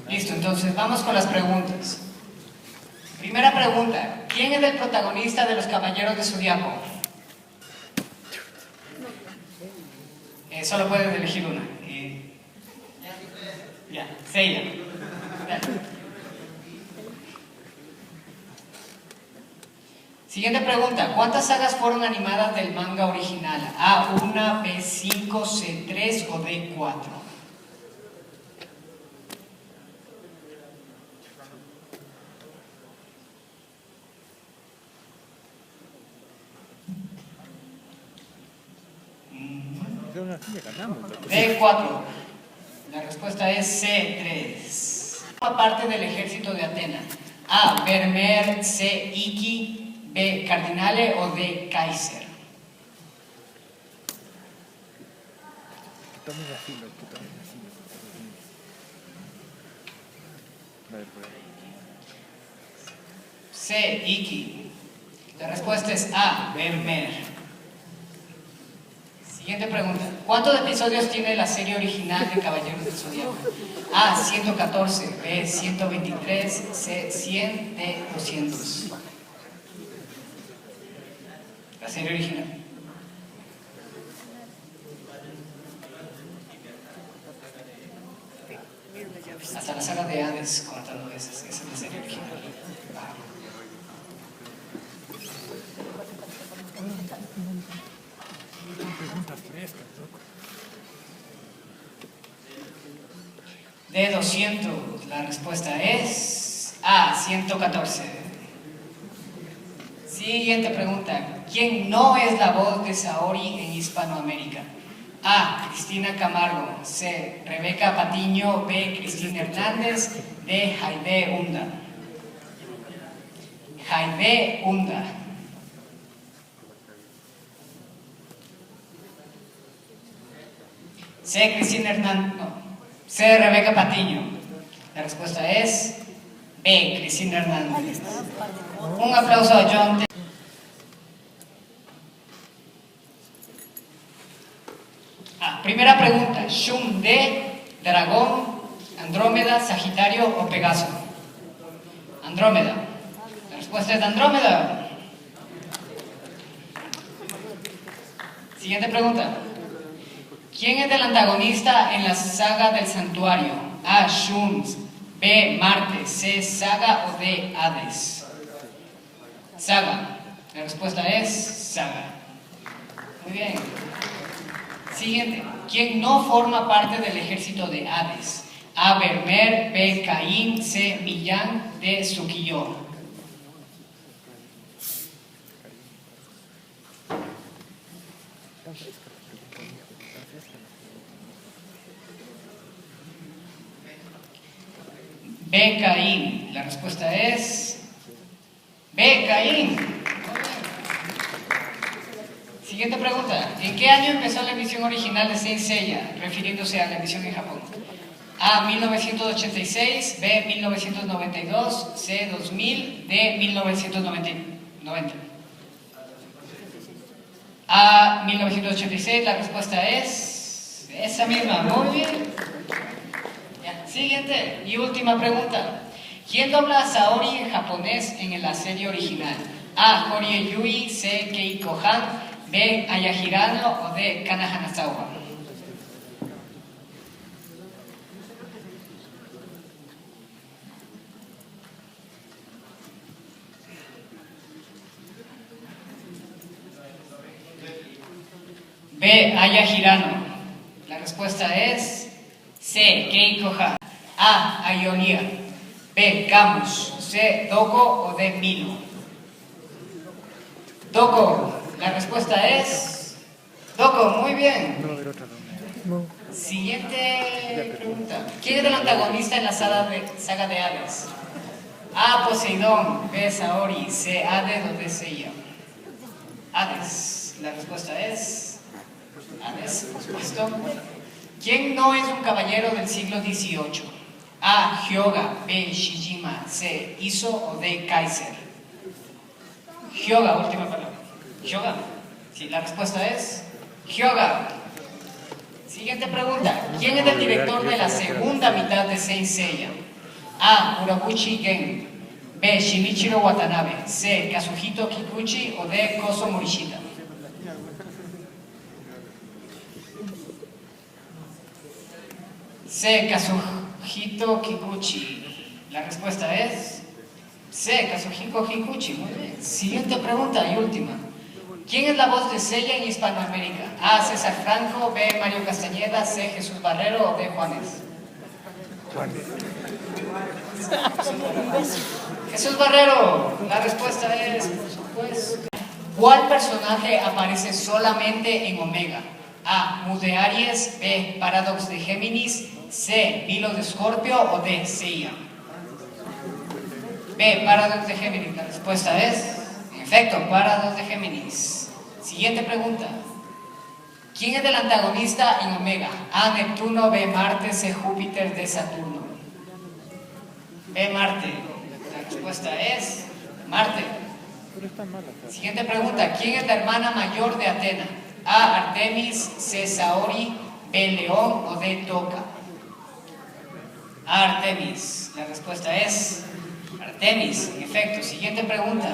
Listo, entonces vamos con las preguntas. Primera pregunta, ¿quién es el protagonista de Los Caballeros de Zodiaco? Solo puedes elegir una. Ya, Seiya. Siguiente pregunta, ¿cuántas sagas fueron animadas del manga original? A1, B5, C3 o D4. D4. La respuesta es C3. Forma parte del ejército de Atenas. A. Vermeer, C. Iki, B. Cardinale o D. Kaiser. C. Iki. La respuesta es A. Vermeer. Siguiente pregunta. ¿Cuántos episodios tiene la serie original de Caballeros del Zodiaco? A. 114, B. 123, C. 100, D. 200. La serie original. Hasta la saga de Hades contando esas. Esa es la serie original. De 200, la respuesta es A, 114. Siguiente pregunta, ¿quién no es la voz de Saori en Hispanoamérica? A, Cristina Camargo, C, Rebeca Patiño, B, Cristina Hernández, D, Jaide Hunda. Jaide Hunda. C, Cristina Hernández, no. C, Rebeca Patiño. La respuesta es B, Cristina Hernández. Un aplauso a John. Primera pregunta, Shun de Dragón, Andrómeda, Sagitario o Pegaso. Andrómeda. La respuesta es Andrómeda. Siguiente pregunta. ¿Quién es el antagonista en la saga del santuario? A. Shun, B. Marte, C. Saga o D. Hades. Saga. La respuesta es Saga. Muy bien. Siguiente. ¿Quién no forma parte del ejército de Hades? A. Vermeer, B. Caín, C. Millán, D. Tsukiyo. B. Caín. La respuesta es B. Caín. Siguiente pregunta. ¿En qué año empezó la emisión original de Saint Seiya, refiriéndose a la emisión en Japón? A. 1986, B. 1992, C. 2000, D. 1990. A. 1986. La respuesta es esa misma. Muy bien. Siguiente y última pregunta. ¿Quién dobla a Saori en japonés en la serie original? A. Horie Yui, C. Keiko Han, B. Aya Hirano o D. Kana Hanazawa. B. Aya Hirano. La respuesta es C. Keiko Han. A. Ayonia, B. Camus, C. Doko o D. Milo. Doko. La respuesta es Doko. Muy bien. Siguiente pregunta. ¿Quién es el antagonista en la saga de Hades? A. Poseidón, B. Saori, C. Hades o D. Seiya. Hades. La respuesta es Hades, por supuesto. ¿Quién no es un caballero del siglo XVIII? A. Hyoga, B. Shijima, C. Iso o D. Kaiser. Hyoga, última palabra. Hyoga. Sí, la respuesta es Hyoga. Sí. Siguiente pregunta. ¿Quién es el director de la segunda mitad de Saint Seiya? A. Urabuchi Gen. B. Shinichiro Watanabe. C. Kazuhito Kikuchi. O D. Kozo Morishita. C. Kazuhito Kikuchi. La respuesta es C. Kazuhito Kikuchi. Muy bien. Siguiente pregunta y última. ¿Quién es la voz de Seiya en Hispanoamérica? A. César Franco. B. Mario Castañeda. C. Jesús Barrero. O D. Juanes. Jesús Barrero. La respuesta es, por supuesto. ¿Cuál personaje aparece solamente en Omega? A. Mud de Aries. B. Paradox de Géminis. C. Vilo de Escorpio. O D. Seiya. B. Paradox de Géminis. La respuesta es, en efecto, Paradox de Géminis. Siguiente pregunta. ¿Quién es el antagonista en Omega? A. Neptuno. B. Marte. C. Júpiter. D. Saturno. B. Marte. La respuesta es Marte. Siguiente pregunta. ¿Quién es la hermana mayor de Atena? A. Artemis. C. Saori. B. León. O D. Toca. A. Artemis. La respuesta es Artemis. En efecto. Siguiente pregunta.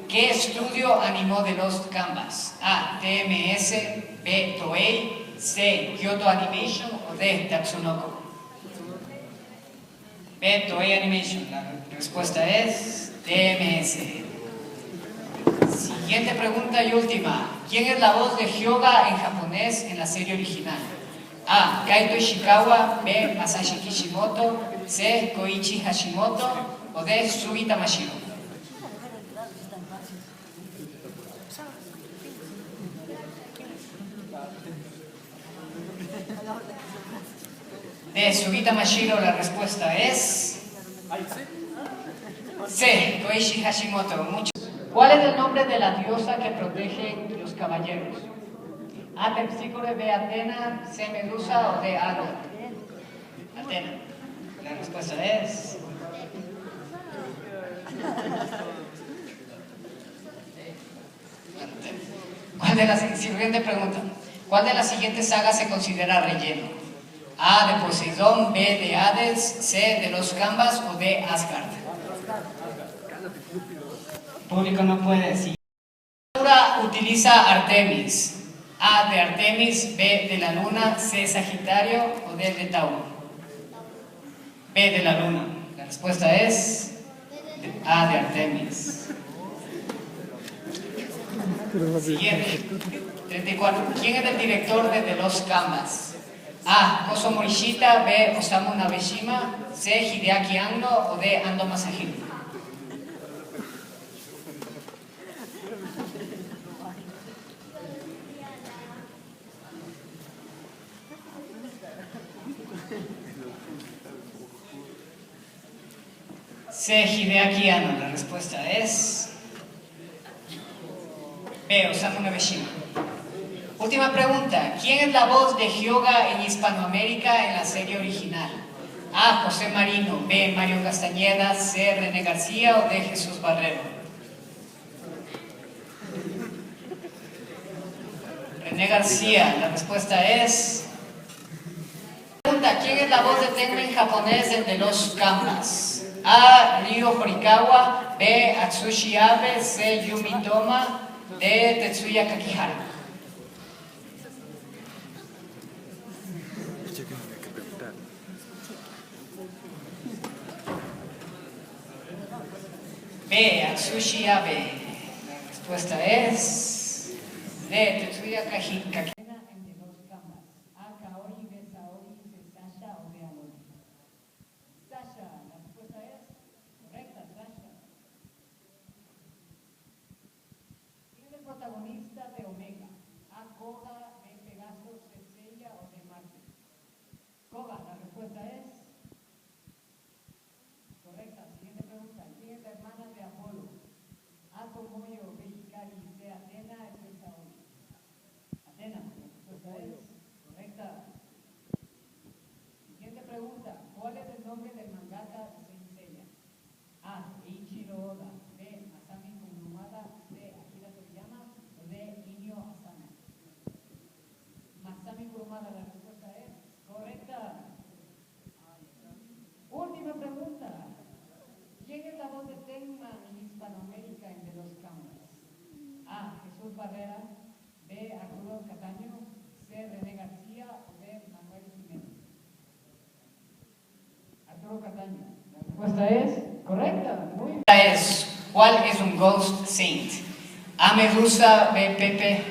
¿Qué estudio animó The Lost Canvas? A. TMS. B. Toei. C. Kyoto Animation. O D. Tatsunoko. B. Toei Animation. La respuesta es TMS. Siguiente pregunta y última. ¿Quién es la voz de Hyoga en japonés en la serie original? A. Kaito Ishikawa. B. Masashi Kishimoto. C. Koichi Hashimoto. O D. Sugi Tamashiro. De Sugi Tamashiro. La respuesta es C. Koichi Hashimoto. ¿Cuál es el nombre de la diosa que protege los caballeros? A. Terpsícore. B. Atena. C. Medusa. O D. Hada. Atena. La respuesta es siguiente pregunta. ¿Cuál de las siguientes sagas se considera relleno? A. De Poseidón. B. De Hades. C. De los Canvas. O D. Asgard. El público no puede decir. ¿Qué armadura utiliza Artemis? A. De Artemis. B. De la Luna. C. Sagitario. O D. De Tauro. B. De la Luna. La respuesta es A. De Artemis. Siguiente. 34. ¿Quién es el director de The Lost Canvas? A. Kozo Morishita. B. Osamu Nabeshima. C. Hideaki Anno. O D. Ando Masahiro. C. Hideaki Anno. La respuesta es B. Osamu Nabeshima. Última pregunta. ¿Quién es la voz de Hyoga en Hispanoamérica en la serie original? A. José Marino. B. Mario Castañeda. C. René García. O D. Jesús Barrero. René García. La respuesta es... Pregunta. ¿Quién es la voz de Tenma en japonés en The Lost Canvas? A. Ryo Horikawa. B. Atsushi Abe. C. Yumi Toma. D. Tetsuya Kakihara. B. Atsushi Abe. La respuesta es D. Tetsuya Kakihara. En The Lost Canvas. A. Kaori. B. Saori. C. Sasha. O D. Alori. Sasha. La respuesta es correcta. Sasha. ¿Quién es el protagonista de Omega? A. Koga. B. Pegaso. C. Seiya. O D. Marte. Koga. La respuesta es correcta. Siguiente pregunta. ¿Quién es la hermana de Apolo? A. Tomoyo. B. Hikari. C. Atena. C. Saori. Atena. La respuesta es correcta. Muy bien. ¿Cuál es un Ghost Saint? A. Medusa, B. Pepe,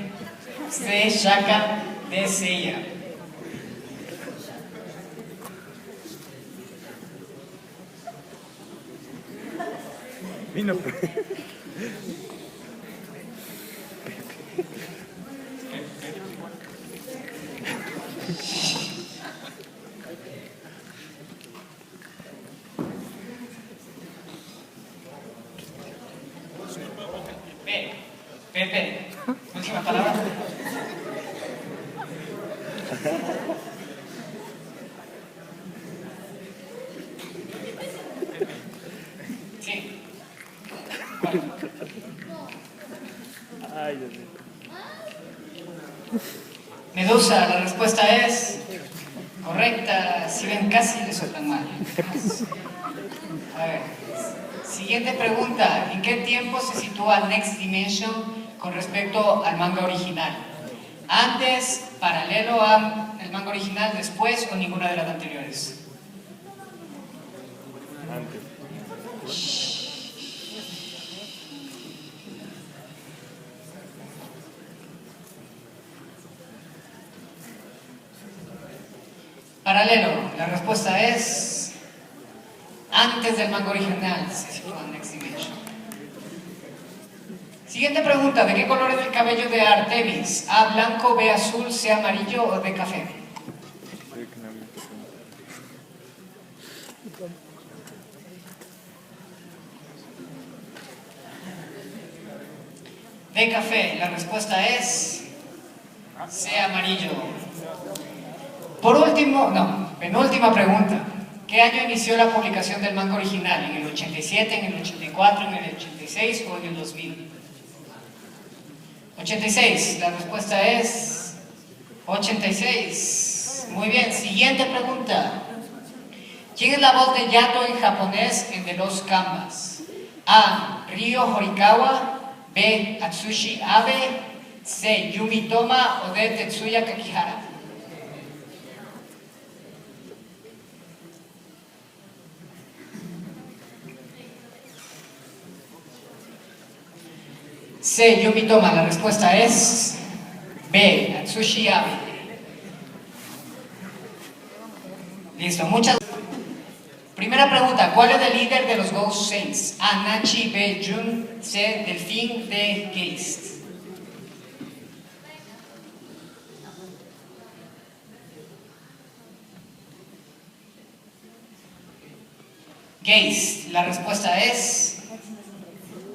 C. Shaka, D. Seiya. Vino. B. Pepe. Última palabra. Sí. ¿Cuál? Ay, Dios mío. Medusa, la respuesta es correcta. Si ven, casi le sueltan mal. A ver, siguiente pregunta. ¿En qué tiempo se sitúa Next Dimension con respecto al manga original? ¿Antes, paralelo al manga original, después o ninguna de las anteriores? Antes. Paralelo, la respuesta es antes del manga original se sitúa Next Dimension. Siguiente pregunta, ¿de qué color es el cabello de Artemis? A, blanco, B, azul, C, amarillo o D, café. D, café, la respuesta es C, amarillo. Por último, penúltima pregunta. ¿Qué año inició la publicación del manga original? ¿En el 87, en el 84, en el 86 o en el 2000? 86, la respuesta es 86. Muy bien, siguiente pregunta. ¿Quién es la voz de Yato en japonés en The Lost Canvas? A. Ryo Horikawa, B. Atsushi Abe, C. Yumi Toma o D. Tetsuya Kakihara. C. Yumi Toma, la respuesta es B. Atsushi Abe. Listo, muchas gracias. Primera pregunta, ¿cuál es el líder de los Ghost Saints? A. Nachi, B. Jun, C. Delfín, D. Geist. Geist, la respuesta es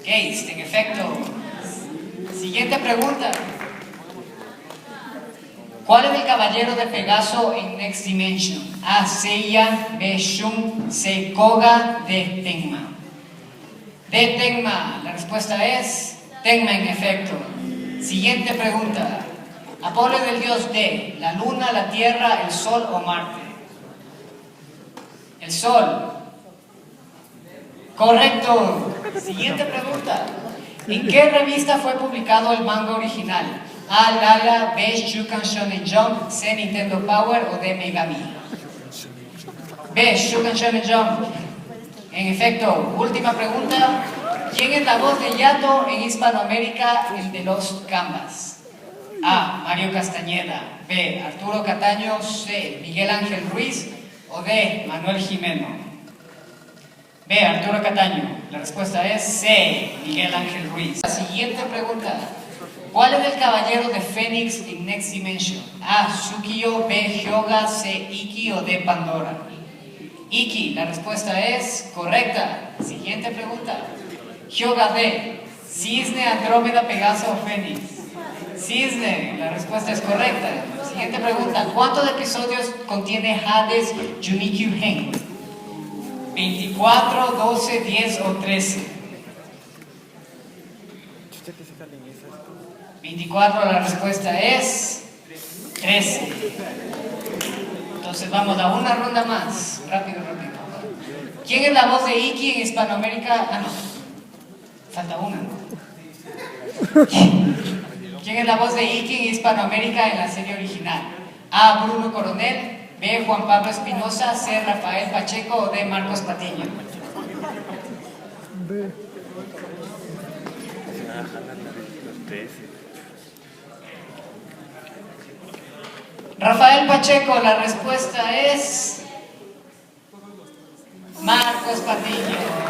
Geist, en efecto. Siguiente pregunta. ¿Cuál es el caballero de Pegaso en Next Dimension? A. Seiya, B. Shun, C. Koga, D. Tenma. D. Tenma, la respuesta es Tenma, en efecto. Siguiente pregunta. Apolo es el dios de la luna, la tierra, el sol o Marte. El sol. Correcto. Siguiente pregunta. ¿En qué revista fue publicado el manga original? A. Lala, B. Shukan Shonen Jump, C. Nintendo Power o D. Megami. B. Shukan Shonen Jump. En efecto, última pregunta. ¿Quién es la voz de Yato en Hispanoamérica en The Lost Canvas? A. Mario Castañeda, B. Arturo Cataño, C. Miguel Ángel Ruiz o D. Manuel Jimeno. B. Arturo Cataño. La respuesta es C. Miguel Ángel Ruiz. La siguiente pregunta. ¿Cuál es el caballero de Fénix en Next Dimension? A. Sukiyo, B. Hyoga, C. Iki o D. Pandora. Iki. La respuesta es correcta. Siguiente pregunta. Hyoga D. Cisne, Andrómeda, Pegaso o Fénix. Cisne. La respuesta es correcta. Siguiente pregunta. ¿Cuántos episodios contiene Hades Junikyu Hen? 24, 12, 10 o 13. 24, la respuesta es 13. Entonces vamos a una ronda más. Rápido, rápido. ¿Quién es la voz de Iki en Hispanoamérica? Ah, no. Falta una, ¿no? ¿Quién es la voz de Iki en Hispanoamérica en la serie original? A. Bruno Coronel, B. Juan Pablo Espinosa, C. Rafael Pacheco o D. Marcos Patiño. B. Rafael Pacheco, la respuesta es Marcos Patiño.